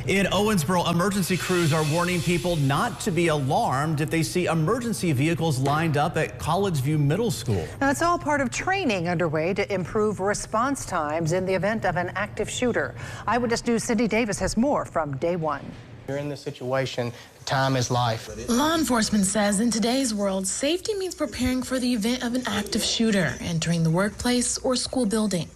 In Owensboro, emergency crews are warning people not to be alarmed if they see emergency vehicles lined up at College View Middle School. Now, it's all part of training underway to improve response times in the event of an active shooter. Eyewitness News' Cindy Davis has more from day one. You're in this situation, time is life. Law enforcement says in today's world, safety means preparing for the event of an active shooter entering the workplace or school building.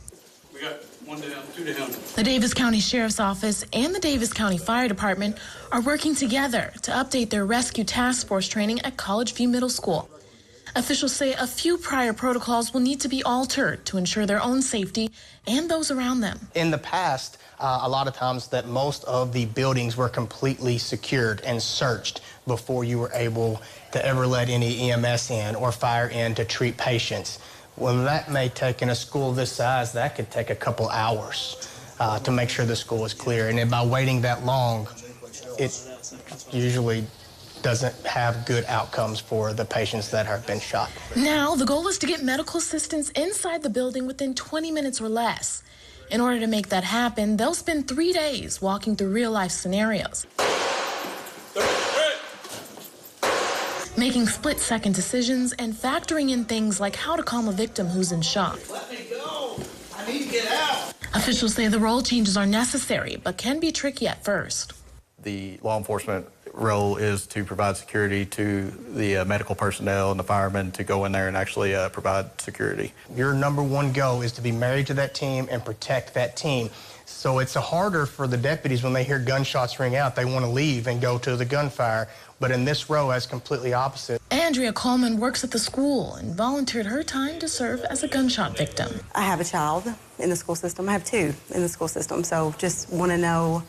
We got one down, two down. The Davis County Sheriff's Office and the Davis County Fire Department are working together to update their rescue task force training at College View Middle School. Officials say a few prior protocols will need to be altered to ensure their own safety and those around them. In the past, a lot of times that most of the buildings were completely secured and searched before you were able to ever let any EMS in or fire in to treat patients. Well, that may take, in a school this size, that could take a couple hours to make sure the school is clear. And by waiting that long, it usually doesn't have good outcomes for the patients that have been shot. Now, the goal is to get medical assistance inside the building within 20 minutes or less. In order to make that happen, they'll spend 3 days walking through real-life scenarios, making split-second decisions and factoring in things like how to calm a victim who's in shock. Let me go. I need to get out. Officials say the role changes are necessary, but can be tricky at first. The law enforcement role is to provide security to the medical personnel and the firemen to go in there and actually provide security. Your number one goal is to be married to that team and protect that team. So it's harder for the deputies when they hear gunshots ring out. They want to leave and go to the gunfire. But in this row, that's completely opposite. Andrea Coleman works at the school and volunteered her time to serve as a gunshot victim. I have a child in the school system. I have two in the school system, so just want to know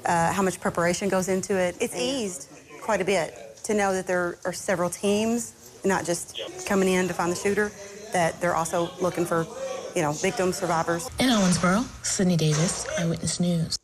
how much preparation goes into it. It's eased quite a bit to know that there are several teams, not just coming in to find the shooter, that they're also looking for, victims, survivors. In Owensboro, Cindy Davis, Eyewitness News.